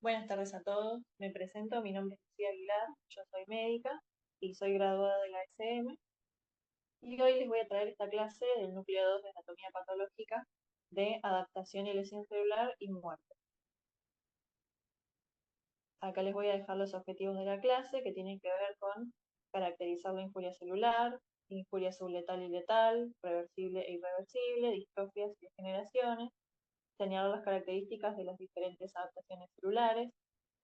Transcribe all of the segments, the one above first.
Buenas tardes a todos. Me presento, mi nombre es Lucía Aguilar, yo soy médica y soy graduada de la SM. Y hoy les voy a traer esta clase del núcleo 2 de anatomía patológica de adaptación y lesión celular y muerte. Acá les voy a dejar los objetivos de la clase que tienen que ver con caracterizar la injuria celular, injuria subletal y letal, reversible e irreversible, distrofias y degeneraciones, señalar las características de las diferentes adaptaciones celulares,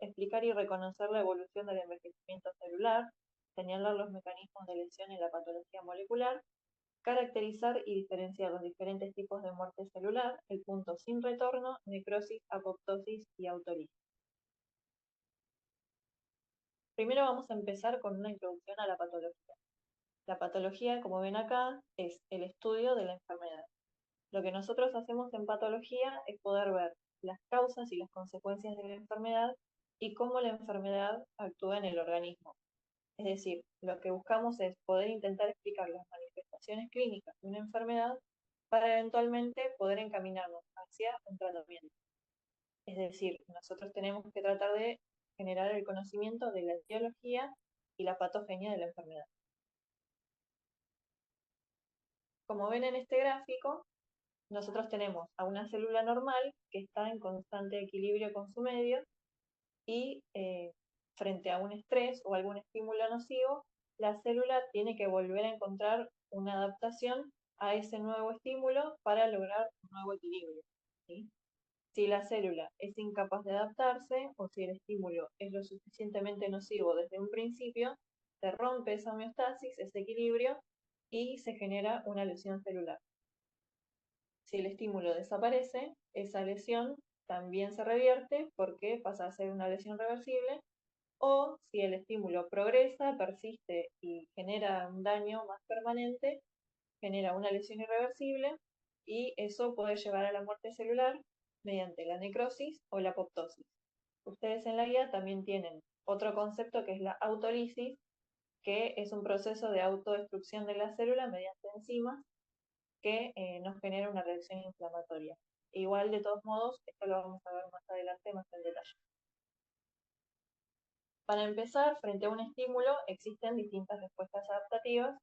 explicar y reconocer la evolución del envejecimiento celular, señalar los mecanismos de lesión en la patología molecular, caracterizar y diferenciar los diferentes tipos de muerte celular, el punto sin retorno, necrosis, apoptosis y autolisis. Primero vamos a empezar con una introducción a la patología. La patología, como ven acá, es el estudio de la enfermedad. Lo que nosotros hacemos en patología es poder ver las causas y las consecuencias de la enfermedad y cómo la enfermedad actúa en el organismo. Es decir, lo que buscamos es poder intentar explicar las manifestaciones clínicas de una enfermedad para eventualmente poder encaminarnos hacia un tratamiento. Es decir, nosotros tenemos que tratar de generar el conocimiento de la etiología y la patogenia de la enfermedad. Como ven en este gráfico, nosotros tenemos a una célula normal que está en constante equilibrio con su medio y frente a un estrés o algún estímulo nocivo, la célula tiene que volver a encontrar una adaptación a ese nuevo estímulo para lograr un nuevo equilibrio. ¿Sí? Si la célula es incapaz de adaptarse o si el estímulo es lo suficientemente nocivo desde un principio, se rompe esa homeostasis, ese equilibrio, y se genera una lesión celular. Si el estímulo desaparece, esa lesión también se revierte porque pasa a ser una lesión reversible, o si el estímulo progresa, persiste y genera un daño más permanente, genera una lesión irreversible y eso puede llevar a la muerte celular mediante la necrosis o la apoptosis. Ustedes en la guía también tienen otro concepto que es la autolisis, que es un proceso de autodestrucción de la célula mediante enzimas que nos genera una reacción inflamatoria. Igual, de todos modos, esto lo vamos a ver más adelante, más en detalle. Para empezar, frente a un estímulo existen distintas respuestas adaptativas,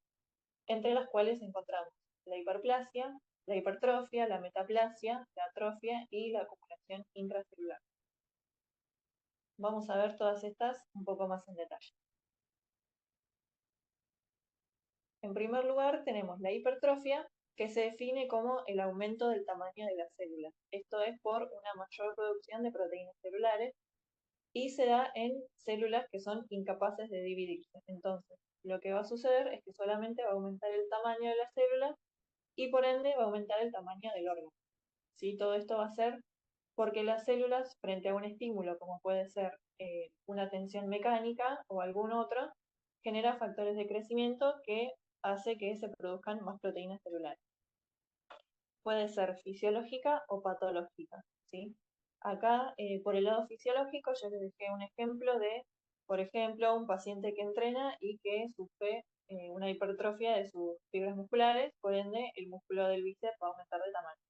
entre las cuales encontramos la hiperplasia, la hipertrofia, la metaplasia, la atrofia y la acumulación intracelular. Vamos a ver todas estas un poco más en detalle. En primer lugar, tenemos la hipertrofia, que se define como el aumento del tamaño de las células. Esto es por una mayor producción de proteínas celulares y se da en células que son incapaces de dividirse. Entonces, lo que va a suceder es que solamente va a aumentar el tamaño de las células y por ende va a aumentar el tamaño del órgano. ¿Sí? Todo esto va a ser porque las células, frente a un estímulo como puede ser una tensión mecánica o algún otro, genera factores de crecimiento que hace que se produzcan más proteínas celulares. Puede ser fisiológica o patológica, ¿sí? Acá, por el lado fisiológico, yo les dejé un ejemplo de, por ejemplo, un paciente que entrena y que sufre una hipertrofia de sus fibras musculares, por ende, el músculo del bíceps va a aumentar de tamaño.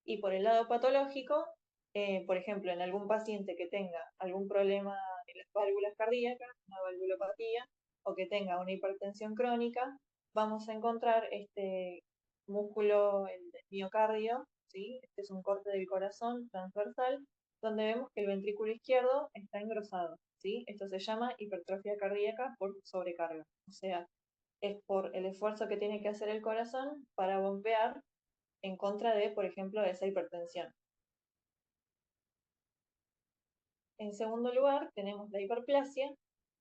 Y por el lado patológico, por ejemplo, en algún paciente que tenga algún problema en las válvulas cardíacas, una valvulopatía, o que tenga una hipertensión crónica, vamos a encontrar este músculo, el miocardio, ¿sí? Este es un corte del corazón transversal, donde vemos que el ventrículo izquierdo está engrosado, ¿sí? Esto se llama hipertrofia cardíaca por sobrecarga, o sea, es por el esfuerzo que tiene que hacer el corazón para bombear en contra de, por ejemplo, esa hipertensión. En segundo lugar, tenemos la hiperplasia,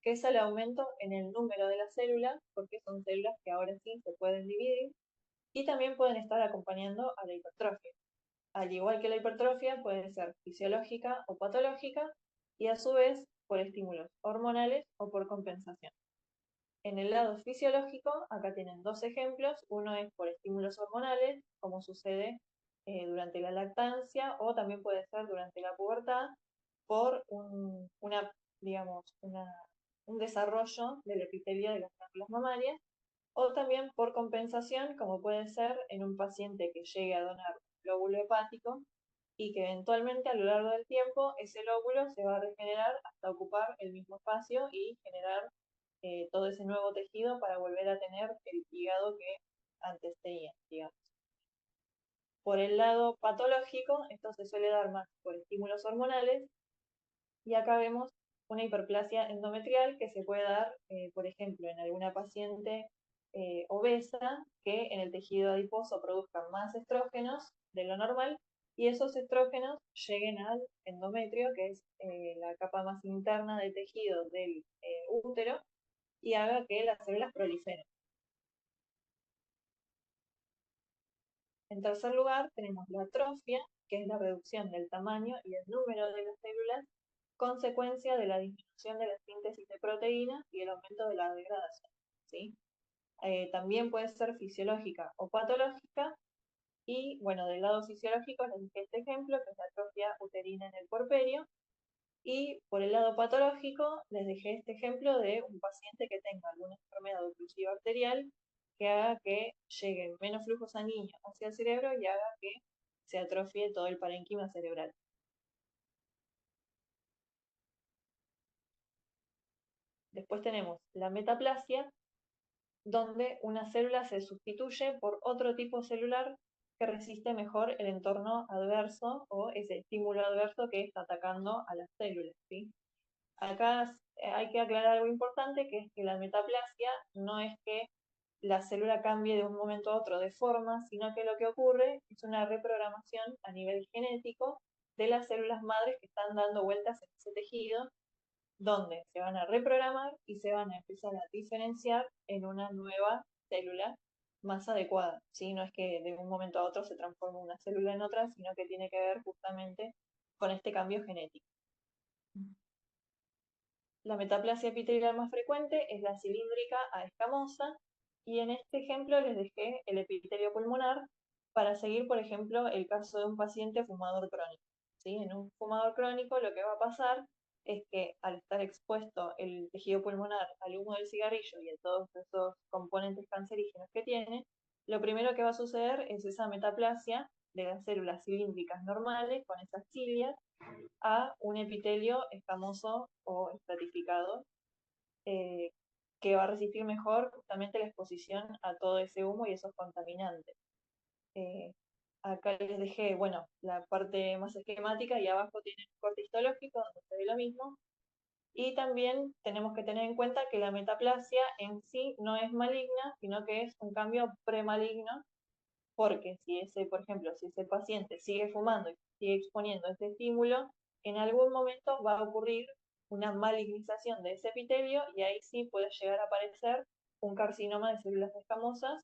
que es el aumento en el número de las células, porque son células que ahora sí se pueden dividir, y también pueden estar acompañando a la hipertrofia. Al igual que la hipertrofia, puede ser fisiológica o patológica, y a su vez por estímulos hormonales o por compensación. En el lado fisiológico, acá tienen dos ejemplos. Uno es por estímulos hormonales, como sucede durante la lactancia, o también puede ser durante la pubertad, por un desarrollo del epitelio de las glándulas mamarias, o también por compensación, como puede ser en un paciente que llegue a donar un glóbulo hepático, y que eventualmente a lo largo del tiempo ese lóbulo se va a regenerar hasta ocupar el mismo espacio y generar todo ese nuevo tejido para volver a tener el hígado que antes tenía, digamos. Por el lado patológico, esto se suele dar más por estímulos hormonales, y acá vemos una hiperplasia endometrial que se puede dar, por ejemplo, en alguna paciente obesa que en el tejido adiposo produzcan más estrógenos de lo normal y esos estrógenos lleguen al endometrio, que es la capa más interna del tejido del útero, y haga que las células proliferen. En tercer lugar, tenemos la atrofia, que es la reducción del tamaño y el número de las células, consecuencia de la disminución de la síntesis de proteínas y el aumento de la degradación, ¿sí? También puede ser fisiológica o patológica, y bueno, del lado fisiológico les dije este ejemplo, que es la atrofia uterina en el puerperio, y por el lado patológico les dejé este ejemplo de un paciente que tenga alguna enfermedad oclusiva arterial que haga que llegue menos flujo sanguíneo hacia el cerebro y haga que se atrofie todo el parénquima cerebral. Después tenemos la metaplasia, donde una célula se sustituye por otro tipo celular que resiste mejor el entorno adverso o ese estímulo adverso que está atacando a las células, ¿sí? Acá hay que aclarar algo importante, que es que la metaplasia no es que la célula cambie de un momento a otro de forma, sino que lo que ocurre es una reprogramación a nivel genético de las células madres que están dando vueltas en ese tejido, donde se van a reprogramar y se van a empezar a diferenciar en una nueva célula más adecuada, ¿sí? No es que de un momento a otro se transforme una célula en otra, sino que tiene que ver justamente con este cambio genético. La metaplasia epitelial más frecuente es la cilíndrica a escamosa, y en este ejemplo les dejé el epitelio pulmonar para seguir, por ejemplo, el caso de un paciente fumador crónico, ¿sí? En un fumador crónico lo que va a pasar es que al estar expuesto el tejido pulmonar al humo del cigarrillo y a todos esos componentes cancerígenos que tiene, lo primero que va a suceder es esa metaplasia de las células cilíndricas normales con esas cilias a un epitelio escamoso o estratificado, eh, que va a resistir mejor justamente la exposición a todo ese humo y esos contaminantes. Eh, Acá les dejé, bueno, la parte más esquemática, y abajo tienen un corte histológico donde se ve lo mismo. Y también tenemos que tener en cuenta que la metaplasia en sí no es maligna, sino que es un cambio premaligno, porque si ese, por ejemplo, si ese paciente sigue fumando y sigue exponiendo este estímulo, en algún momento va a ocurrir una malignización de ese epitelio y ahí sí puede llegar a aparecer un carcinoma de células escamosas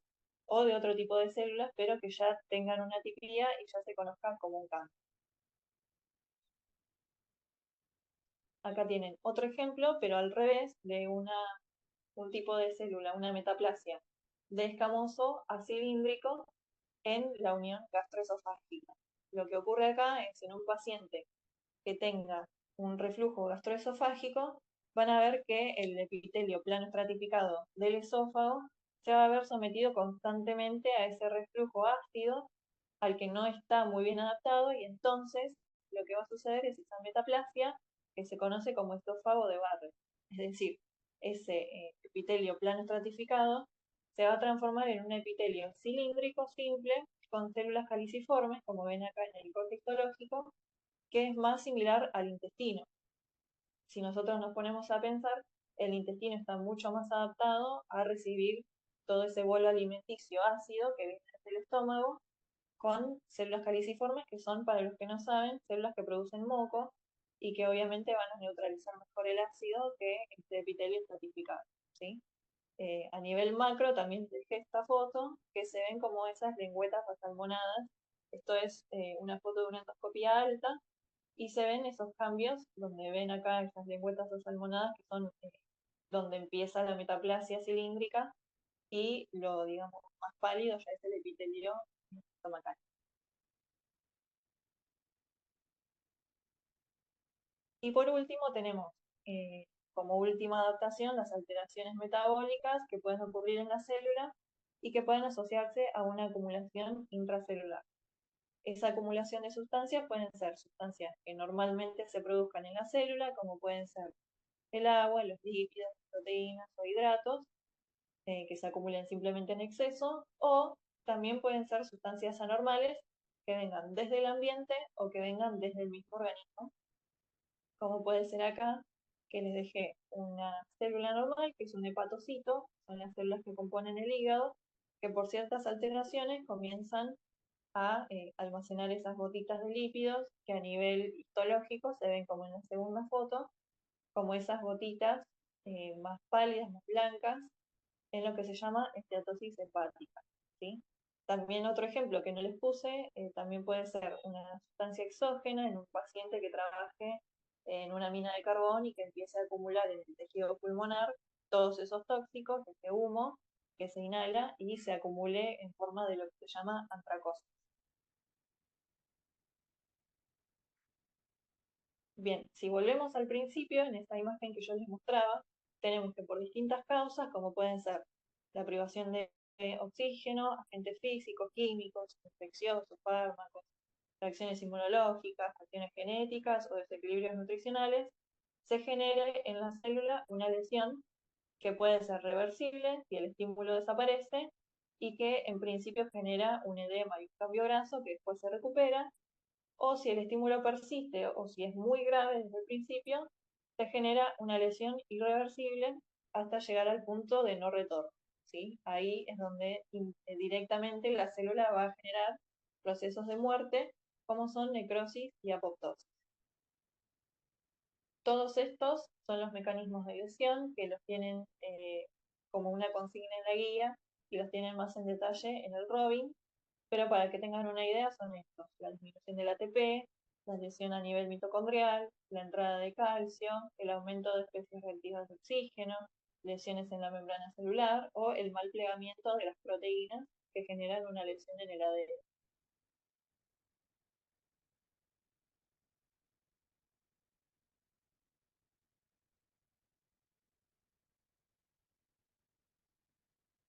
o de otro tipo de células, pero que ya tengan una tipía y ya se conozcan como un cáncer. Acá tienen otro ejemplo, pero al revés, de un tipo de célula, una metaplasia de escamoso a cilíndrico en la unión gastroesofágica. Lo que ocurre acá es en un paciente que tenga un reflujo gastroesofágico, van a ver que el epitelio plano estratificado del esófago se va a ver sometido constantemente a ese reflujo ácido al que no está muy bien adaptado, y entonces lo que va a suceder es esa metaplasia que se conoce como esófago de Barrett. Es decir, ese epitelio plano estratificado se va a transformar en un epitelio cilíndrico simple con células caliciformes, como ven acá en el corte histológico, que es más similar al intestino. Si nosotros nos ponemos a pensar, el intestino está mucho más adaptado a recibir todo ese bolo alimenticio ácido que viene desde el estómago, con células caliciformes, que son, para los que no saben, células que producen moco y que obviamente van a neutralizar mejor el ácido que este epitelio estratificado, ¿sí? A nivel macro también dejé esta foto, que se ven como esas lengüetas asalmonadas. Esto es una foto de una endoscopía alta, y se ven esos cambios donde ven acá esas lengüetas asalmonadas, que son donde empieza la metaplasia cilíndrica, y lo, digamos, más pálido ya es el epitelio estomacal. Y por último tenemos como última adaptación las alteraciones metabólicas que pueden ocurrir en la célula y que pueden asociarse a una acumulación intracelular. esa acumulación de sustancias pueden ser sustancias que normalmente se produzcan en la célula, como pueden ser el agua, los lípidos, proteínas o hidratos, que se acumulen simplemente en exceso, o también pueden ser sustancias anormales que vengan desde el ambiente o que vengan desde el mismo organismo, como puede ser acá, que les dejé una célula normal, que es un hepatocito, son las células que componen el hígado, que por ciertas alteraciones comienzan a almacenar esas gotitas de lípidos que a nivel histológico se ven como en la segunda foto, como esas gotitas más pálidas, más blancas, en lo que se llama esteatosis hepática, ¿sí? También otro ejemplo que no les puse, también puede ser una sustancia exógena en un paciente que trabaje en una mina de carbón y que empiece a acumular en el tejido pulmonar todos esos tóxicos, ese humo que se inhala y se acumule en forma de lo que se llama antracosis. Bien, si volvemos al principio, en esta imagen que yo les mostraba, tenemos que por distintas causas, como pueden ser la privación de oxígeno, agentes físicos, químicos, infecciosos, fármacos, reacciones inmunológicas, cuestiones genéticas o desequilibrios nutricionales, se genere en la célula una lesión que puede ser reversible si el estímulo desaparece y que en principio genera un edema y un cambio graso que después se recupera, o si el estímulo persiste o si es muy grave desde el principio, se genera una lesión irreversible hasta llegar al punto de no retorno, ¿sí? Ahí es donde directamente la célula va a generar procesos de muerte, como son necrosis y apoptosis. Todos estos son los mecanismos de lesión que los tienen como una consigna en la guía y los tienen más en detalle en el Robin, pero para que tengan una idea son estos: la disminución del ATP, la lesión a nivel mitocondrial, la entrada de calcio, el aumento de especies reactivas de oxígeno, lesiones en la membrana celular o el mal plegamiento de las proteínas que generan una lesión en el ADN.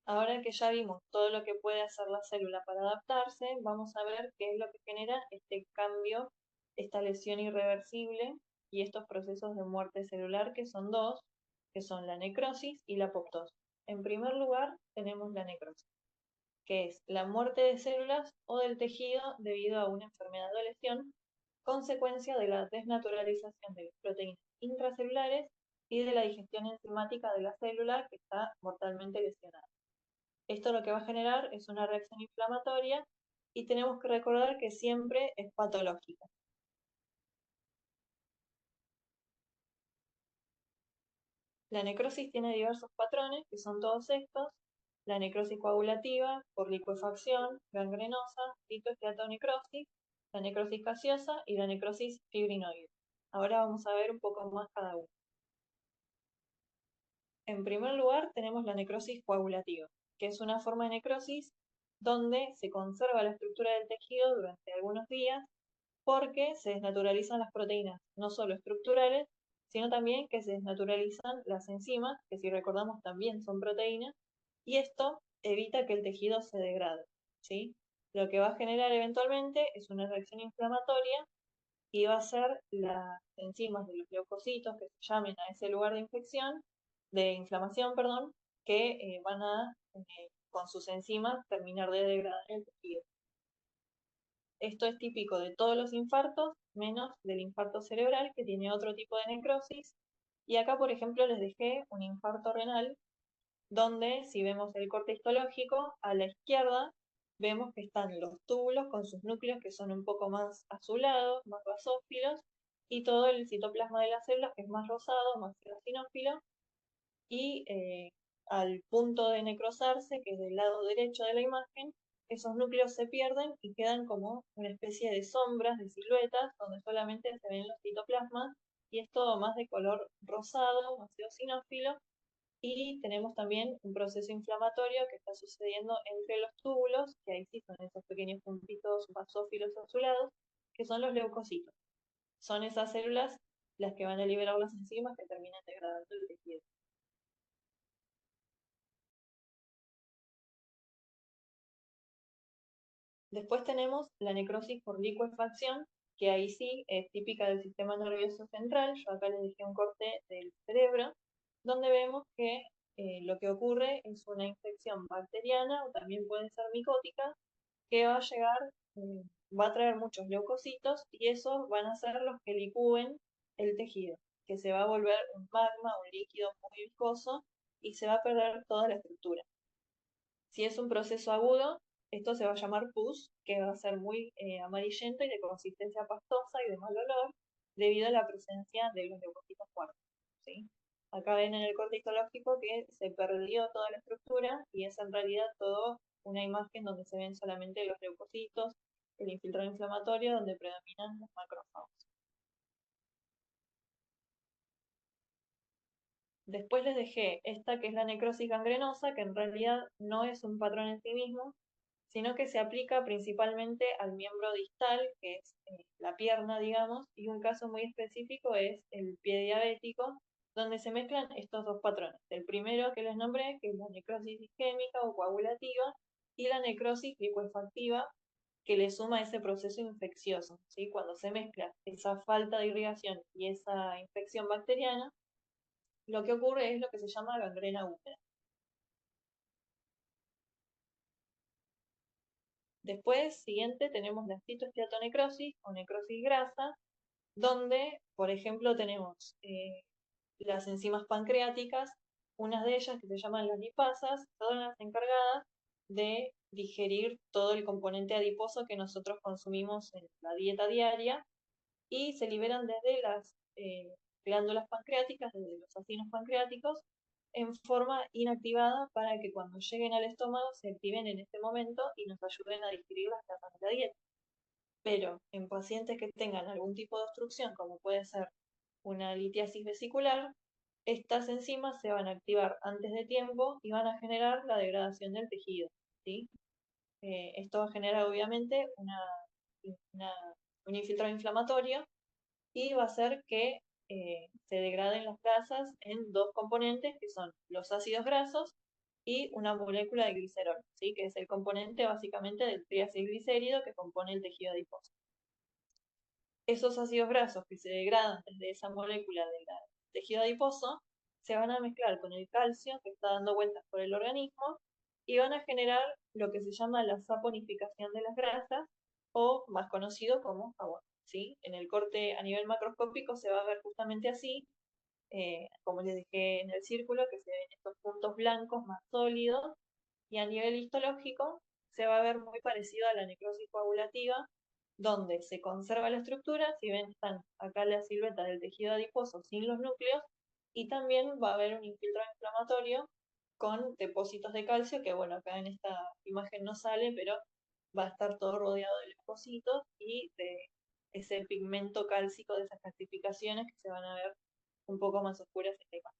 Ahora que ya vimos todo lo que puede hacer la célula para adaptarse, vamos a ver qué es lo que genera este cambio, esta lesión irreversible y estos procesos de muerte celular, que son dos, que son la necrosis y la apoptosis. En primer lugar, tenemos la necrosis, que es la muerte de células o del tejido debido a una enfermedad o lesión, consecuencia de la desnaturalización de las proteínas intracelulares y de la digestión enzimática de la célula que está mortalmente lesionada. Esto lo que va a generar es una reacción inflamatoria y tenemos que recordar que siempre es patológica. La necrosis tiene diversos patrones, que son todos estos: la necrosis coagulativa por licuefacción, gangrenosa, citoesteatonecrosis, la necrosis gaseosa y la necrosis fibrinoide. Ahora vamos a ver un poco más cada uno. En primer lugar, tenemos la necrosis coagulativa, que es una forma de necrosis donde se conserva la estructura del tejido durante algunos días porque se desnaturalizan las proteínas, no solo estructurales, sino también que se desnaturalizan las enzimas, que si recordamos también son proteínas, y esto evita que el tejido se degrade, ¿sí? Lo que va a generar eventualmente es una reacción inflamatoria y va a ser las enzimas de los leucocitos que se llamen a ese lugar de infección, de inflamación, perdón, que van a, con sus enzimas, terminar de degradar el tejido. Esto es típico de todos los infartos, menos del infarto cerebral, que tiene otro tipo de necrosis. Y acá, por ejemplo, les dejé un infarto renal, donde si vemos el corte histológico, a la izquierda vemos que están los túbulos con sus núcleos que son un poco más azulados, más basófilos, y todo el citoplasma de las células que es más rosado, más eosinófilo, y al punto de necrosarse, que es del lado derecho de la imagen, esos núcleos se pierden y quedan como una especie de sombras, de siluetas, donde solamente se ven los citoplasmas, y es todo más de color rosado, más eosinófilo, y tenemos también un proceso inflamatorio que está sucediendo entre los túbulos, que ahí sí son esos pequeños puntitos basófilos azulados, que son los leucocitos. Son esas células las que van a liberar las enzimas que terminan degradando el tejido. Después tenemos la necrosis por licuefacción, que ahí sí es típica del sistema nervioso central. Yo acá les dejé un corte del cerebro, donde vemos que lo que ocurre es una infección bacteriana o también puede ser micótica, que va a llegar, eh, va a traer muchos leucocitos y esos van a ser los que licúen el tejido, que se va a volver un magma, un líquido muy viscoso y se va a perder toda la estructura. Si es un proceso agudo, esto se va a llamar pus, que va a ser muy amarillento y de consistencia pastosa y de mal olor, debido a la presencia de los leucocitos muertos. ¿Sí? Acá ven en el corte histológico que se perdió toda la estructura y es en realidad todo una imagen donde se ven solamente los leucocitos, el infiltrado inflamatorio, donde predominan los macrófagos. Después les dejé esta que es la necrosis gangrenosa, que en realidad no es un patrón en sí mismo, sino que se aplica principalmente al miembro distal, que es la pierna, digamos, y un caso muy específico es el pie diabético, donde se mezclan estos dos patrones. El primero que les nombré, que es la necrosis isquémica o coagulativa, y la necrosis licuefactiva, que le suma ese proceso infeccioso. ¿Sí? Cuando se mezcla esa falta de irrigación y esa infección bacteriana, lo que ocurre es lo que se llama gangrena húmeda. Después, siguiente, tenemos la citoesteatonecrosis o necrosis grasa, donde, por ejemplo, tenemos las enzimas pancreáticas, unas de ellas que se llaman las lipasas, son las encargadas de digerir todo el componente adiposo que nosotros consumimos en la dieta diaria y se liberan desde las glándulas pancreáticas, desde los acinos pancreáticos, en forma inactivada para que cuando lleguen al estómago se activen en este momento y nos ayuden a digerir las grasas de la dieta. Pero en pacientes que tengan algún tipo de obstrucción, como puede ser una litiasis vesicular, estas enzimas se van a activar antes de tiempo y van a generar la degradación del tejido. ¿Sí? Esto va a generar obviamente una, un infiltrado inflamatorio y va a hacer que se degraden las grasas en dos componentes que son los ácidos grasos y una molécula de glicerol, ¿sí? Que es el componente básicamente del triacilglicérido que compone el tejido adiposo. Esos ácidos grasos que se degradan desde esa molécula del tejido adiposo se van a mezclar con el calcio que está dando vueltas por el organismo y van a generar lo que se llama la saponificación de las grasas o más conocido como jabón. ¿Sí? En el corte a nivel macroscópico se va a ver justamente así, como les dije en el círculo, que se ven estos puntos blancos más sólidos, y a nivel histológico se va a ver muy parecido a la necrosis coagulativa, donde se conserva la estructura, si ven están acá la silueta del tejido adiposo sin los núcleos, y también va a haber un infiltrado inflamatorio con depósitos de calcio, que bueno, acá en esta imagen no sale, pero va a estar todo rodeado de leucocitos y de ese pigmento cálcico de esas calcificaciones que se van a ver un poco más oscuras en la imagen.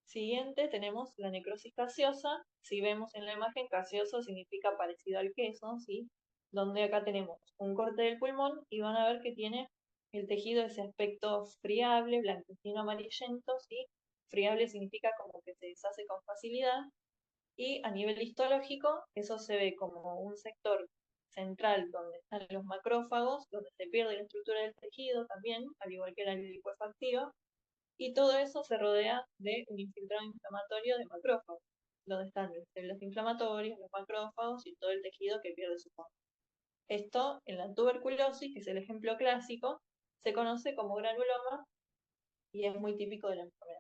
Siguiente tenemos la necrosis gaseosa. Si vemos en la imagen, gaseoso significa parecido al queso, ¿sí? Donde acá tenemos un corte del pulmón y van a ver que tiene el tejido ese aspecto friable, blanquecino amarillento, ¿sí? Friable significa como que se deshace con facilidad. Y a nivel histológico, eso se ve como un sector central donde están los macrófagos, donde se pierde la estructura del tejido también, al igual que la lipoesfactiva, y todo eso se rodea de un infiltrado inflamatorio de macrófagos, donde están las células inflamatorias, los macrófagos y todo el tejido que pierde su forma. Esto, en la tuberculosis, que es el ejemplo clásico, se conoce como granuloma y es muy típico de la enfermedad.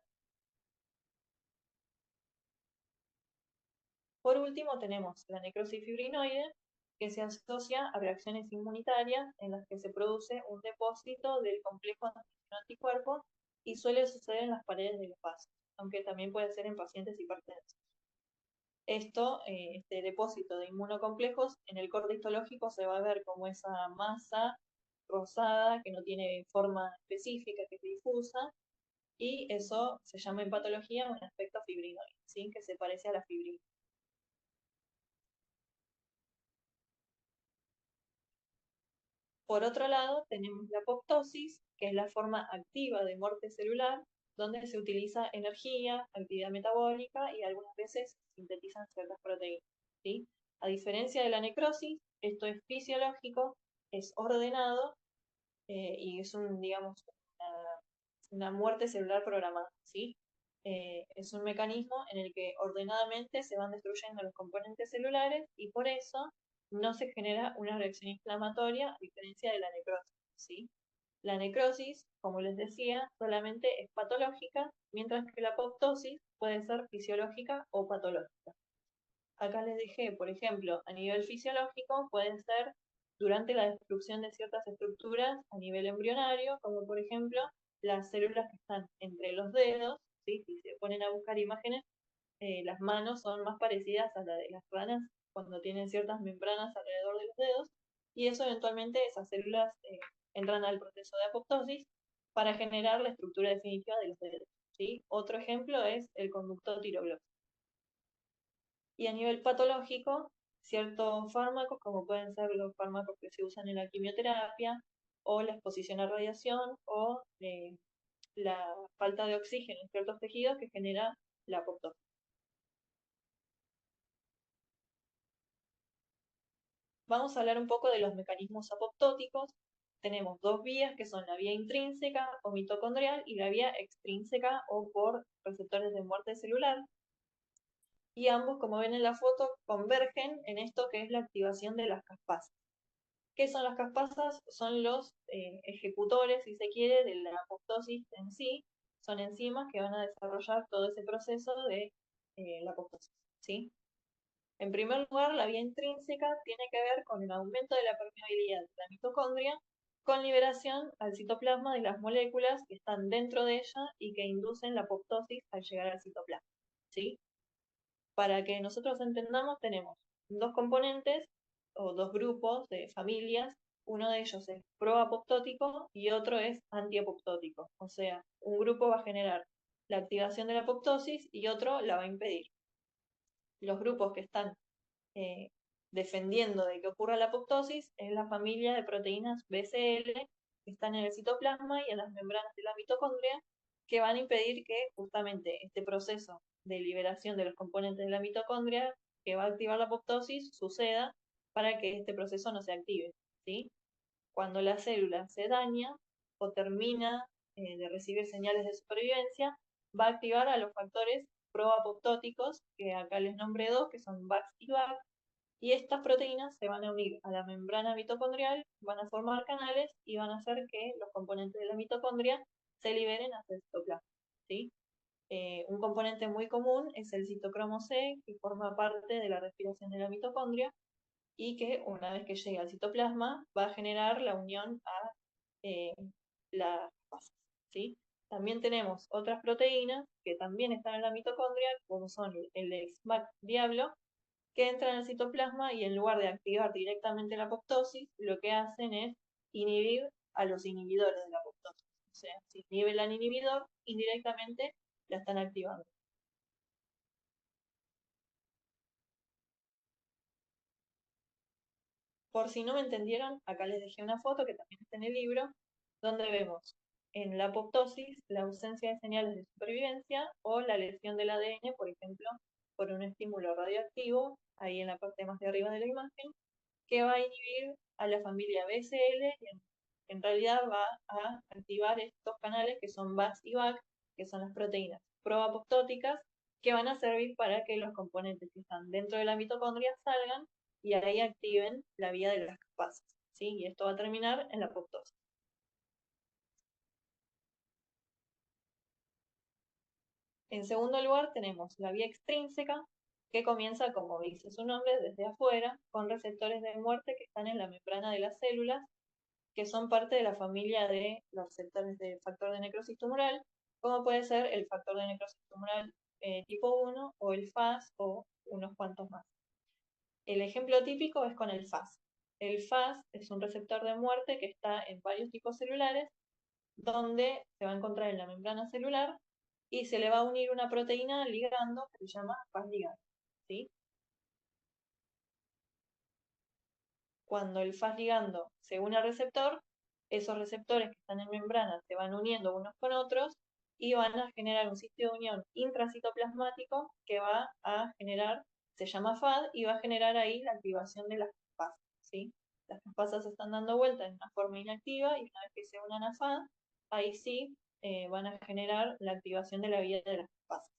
Por último, tenemos la necrosis fibrinoide, que se asocia a reacciones inmunitarias en las que se produce un depósito del complejo anticuerpo y suele suceder en las paredes de los vasos, aunque también puede ser en pacientes hipertensos. Esto, este depósito de inmunocomplejos, en el corte histológico se va a ver como esa masa rosada que no tiene forma específica, que es difusa, y eso se llama en patología un aspecto fibrinoide, ¿sí? Que se parece a la fibrina. Por otro lado, tenemos la apoptosis, que es la forma activa de muerte celular, donde se utiliza energía, actividad metabólica y algunas veces sintetizan ciertas proteínas, ¿sí? A diferencia de la necrosis, esto es fisiológico, es ordenado y es digamos, una muerte celular programada, ¿sí? Es un mecanismo en el que ordenadamente se van destruyendo los componentes celulares y por eso no se genera una reacción inflamatoria a diferencia de la necrosis, ¿sí? La necrosis, como les decía, solamente es patológica, mientras que la apoptosis puede ser fisiológica o patológica. Acá les dejé, por ejemplo, a nivel fisiológico, pueden ser durante la destrucción de ciertas estructuras a nivel embrionario, como por ejemplo las células que están entre los dedos, ¿sí? Si se ponen a buscar imágenes, las manos son más parecidas a la de las ranas cuando tienen ciertas membranas alrededor de los dedos, y eso eventualmente esas células entran al proceso de apoptosis para generar la estructura definitiva de los dedos, ¿sí? Otro ejemplo es el conducto tiroglófico. Y a nivel patológico, ciertos fármacos, como pueden ser los fármacos que se usan en la quimioterapia, o la exposición a radiación, o la falta de oxígeno en ciertos tejidos que genera la apoptosis. Vamos a hablar un poco de los mecanismos apoptóticos. Tenemos dos vías que son la vía intrínseca o mitocondrial y la vía extrínseca o por receptores de muerte celular. Y ambos, como ven en la foto, convergen en esto que es la activación de las caspasas. ¿Qué son las caspasas? Son los ejecutores, si se quiere, de la apoptosis en sí. Son enzimas que van a desarrollar todo ese proceso de la apoptosis, ¿sí? En primer lugar, la vía intrínseca tiene que ver con el aumento de la permeabilidad de la mitocondria con liberación al citoplasma de las moléculas que están dentro de ella y que inducen la apoptosis al llegar al citoplasma, ¿sí? Para que nosotros entendamos, tenemos dos componentes o dos grupos de familias. Uno de ellos es proapoptótico y otro es antiapoptótico. O sea, un grupo va a generar la activación de la apoptosis y otro la va a impedir. Los grupos que están eh, defendiendo de que ocurra la apoptosis es la familia de proteínas BCL que están en el citoplasma y en las membranas de la mitocondria, que van a impedir que justamente este proceso de liberación de los componentes de la mitocondria que va a activar la apoptosis suceda para que este proceso no se active, ¿sí? Cuando la célula se daña o termina de recibir señales de supervivencia, va a activar a los factores proapoptóticos, que acá les nombré dos, que son VAX y VAC, y estas proteínas se van a unir a la membrana mitocondrial, van a formar canales y van a hacer que los componentes de la mitocondria se liberen hacia el citoplasma, ¿sí? Un componente muy común es el citocromo C, que forma parte de la respiración de la mitocondria y que una vez que llegue al citoplasma va a generar la unión a eh, las bases, ¿sí? También tenemos otras proteínas que también están en la mitocondria, como son el SMAC diablo, que entran al citoplasma y en lugar de activar directamente la apoptosis, lo que hacen es inhibir a los inhibidores de la apoptosis. O sea, si inhiben al inhibidor, indirectamente la están activando. Por si no me entendieron, acá les dejé una foto que también está en el libro, donde vemos en la apoptosis la ausencia de señales de supervivencia o la lesión del ADN, por ejemplo, por un estímulo radioactivo, ahí en la parte más de arriba de la imagen, que va a inhibir a la familia BCL y en realidad va a activar estos canales que son VAX y VAC, que son las proteínas proapoptóticas, que van a servir para que los componentes que están dentro de la mitocondria salgan y ahí activen la vía de las caspasas, ¿sí? Y esto va a terminar en la apoptosis. En segundo lugar tenemos la vía extrínseca, que comienza, como dice su nombre, desde afuera, con receptores de muerte que están en la membrana de las células, que son parte de la familia de los receptores de factor de necrosis tumoral, como puede ser el factor de necrosis tumoral tipo 1 o el FAS o unos cuantos más. El ejemplo típico es con el FAS. El FAS es un receptor de muerte que está en varios tipos celulares, donde se va a encontrar en la membrana celular y se le va a unir una proteína ligando que se llama FAS ligando, ¿sí? Cuando el FAS ligando se une al receptor, esos receptores que están en membrana se van uniendo unos con otros y van a generar un sitio de unión intracitoplasmático que va a generar, se llama FAD, y va a generar ahí la activación de las caspasas, ¿sí? Las caspasas se están dando vuelta en una forma inactiva y una vez que se unan a FAD, ahí sí van a generar la activación de la vía de las caspasas.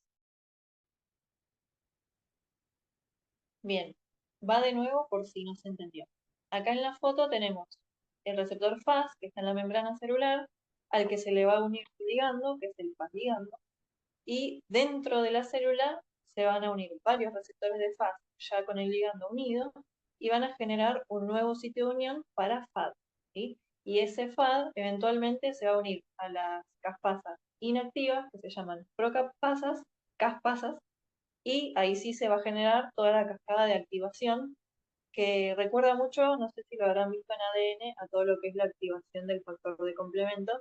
Bien, va de nuevo por si no se entendió. Acá en la foto tenemos el receptor FAS, que está en la membrana celular, al que se le va a unir su ligando, que es el FAS ligando, y dentro de la célula se van a unir varios receptores de FAS ya con el ligando unido y van a generar un nuevo sitio de unión para FAD, ¿sí? Y ese FAD eventualmente se va a unir a las caspasas inactivas, que se llaman procaspasas, caspasas, y ahí sí se va a generar toda la cascada de activación que recuerda mucho, no sé si lo habrán visto en ADN, a todo lo que es la activación del factor de complemento,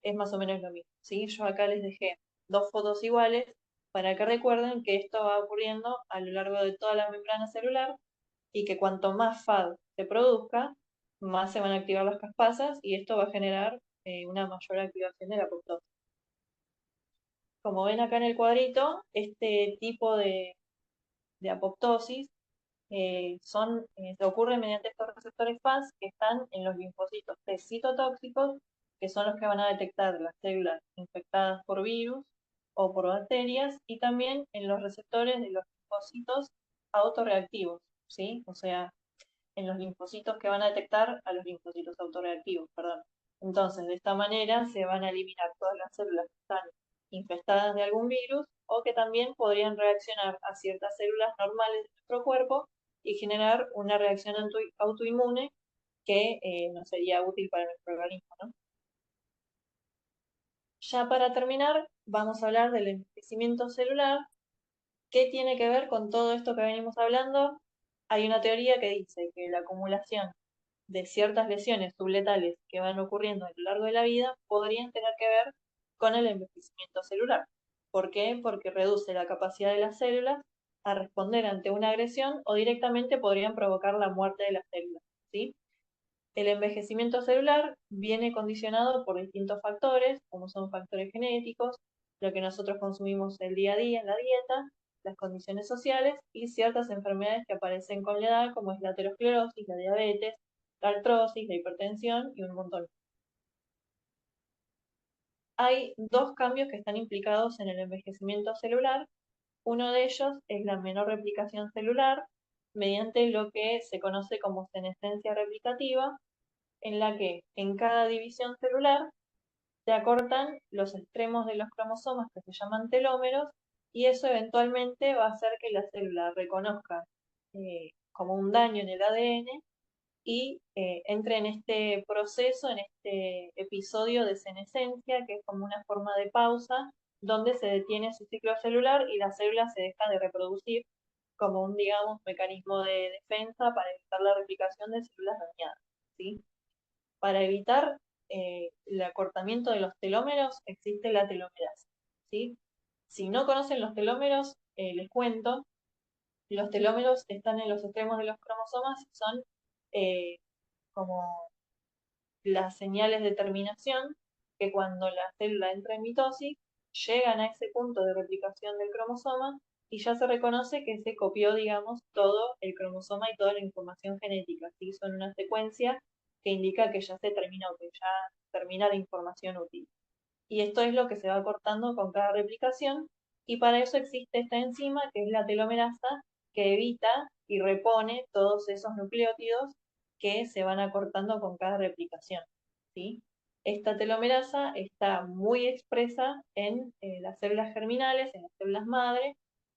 es más o menos lo mismo, ¿sí? Yo acá les dejé dos fotos iguales para que recuerden que esto va ocurriendo a lo largo de toda la membrana celular y que cuanto más FAD se produzca, más se van a activar las caspasas y esto va a generar una mayor activación de la apoptosis. Como ven acá en el cuadrito, este tipo de apoptosis se ocurre mediante estos receptores FAS que están en los linfocitos T citotóxicos, que son los que van a detectar las células infectadas por virus o por bacterias, y también en los receptores de los linfocitos autorreactivos, ¿sí? O sea, en los linfocitos que van a detectar a los linfocitos autorreactivos, perdón. Entonces, de esta manera se van a eliminar todas las células que están infestadas de algún virus o que también podrían reaccionar a ciertas células normales de nuestro cuerpo y generar una reacción autoinmune que no sería útil para nuestro organismo, ¿no? Ya para terminar, vamos a hablar del envejecimiento celular. ¿Qué tiene que ver con todo esto que venimos hablando? Hay una teoría que dice que la acumulación de ciertas lesiones subletales que van ocurriendo a lo largo de la vida podrían tener que ver con el envejecimiento celular. ¿Por qué? Porque reduce la capacidad de las células a responder ante una agresión o directamente podrían provocar la muerte de las células, ¿sí? El envejecimiento celular viene condicionado por distintos factores, como son factores genéticos, lo que nosotros consumimos el día a día en la dieta, las condiciones sociales y ciertas enfermedades que aparecen con la edad, como es la aterosclerosis, la diabetes, la artrosis, la hipertensión y un montón. Hay dos cambios que están implicados en el envejecimiento celular. Uno de ellos es la menor replicación celular, mediante lo que se conoce como senescencia replicativa, en la que en cada división celular se acortan los extremos de los cromosomas que se llaman telómeros y eso eventualmente va a hacer que la célula reconozca como un daño en el ADN y entre en este proceso, en este episodio de senescencia, que es como una forma de pausa, donde se detiene su ciclo celular y la célula se deja de reproducir como un, digamos, mecanismo de defensa para evitar la replicación de células dañadas, ¿sí? Para evitar el acortamiento de los telómeros existe la telomerasa, ¿sí? Si no conocen los telómeros, les cuento, los telómeros están en los extremos de los cromosomas y son eh, como las señales de terminación que cuando la célula entra en mitosis llegan a ese punto de replicación del cromosoma y ya se reconoce que se copió, digamos, todo el cromosoma y toda la información genética, ¿sí? Son una secuencia que indica que ya se terminó, que ya termina la información útil. Y esto es lo que se va cortando con cada replicación y para eso existe esta enzima que es la telomerasa que evita y repone todos esos nucleótidos que se van acortando con cada replicación, ¿sí? Esta telomerasa está muy expresa en las células germinales, en las células madre,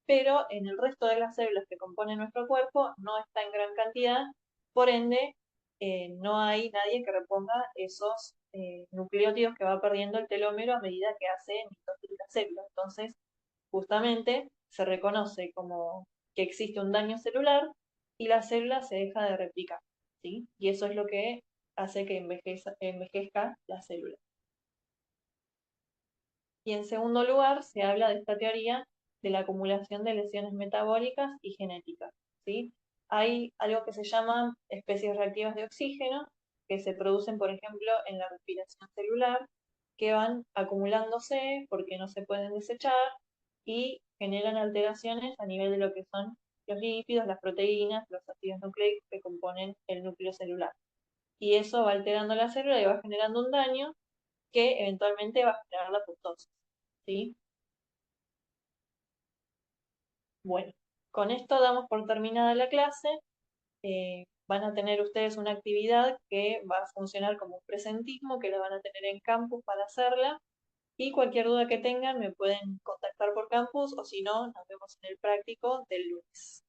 pero en el resto de las células que componen nuestro cuerpo no está en gran cantidad, por ende no hay nadie que reponga esos nucleótidos que va perdiendo el telómero a medida que hace mitosis la célula. Entonces, justamente se reconoce como que existe un daño celular y la célula se deja de replicar, ¿sí? Y eso es lo que hace que envejezca la célula. Y en segundo lugar, se habla de esta teoría de la acumulación de lesiones metabólicas y genéticas, ¿sí? Hay algo que se llama especies reactivas de oxígeno, que se producen, por ejemplo, en la respiración celular, que van acumulándose porque no se pueden desechar y generan alteraciones a nivel de lo que son los lípidos, las proteínas, los ácidos nucleicos que componen el núcleo celular. Y eso va alterando la célula y va generando un daño que eventualmente va a generar la apoptosis. ¿Sí? Bueno, con esto damos por terminada la clase. Van a tener ustedes una actividad que va a funcionar como un presentismo, que la van a tener en campus para hacerla. Y cualquier duda que tengan me pueden contactar por campus o si no, nos vemos en el práctico del lunes.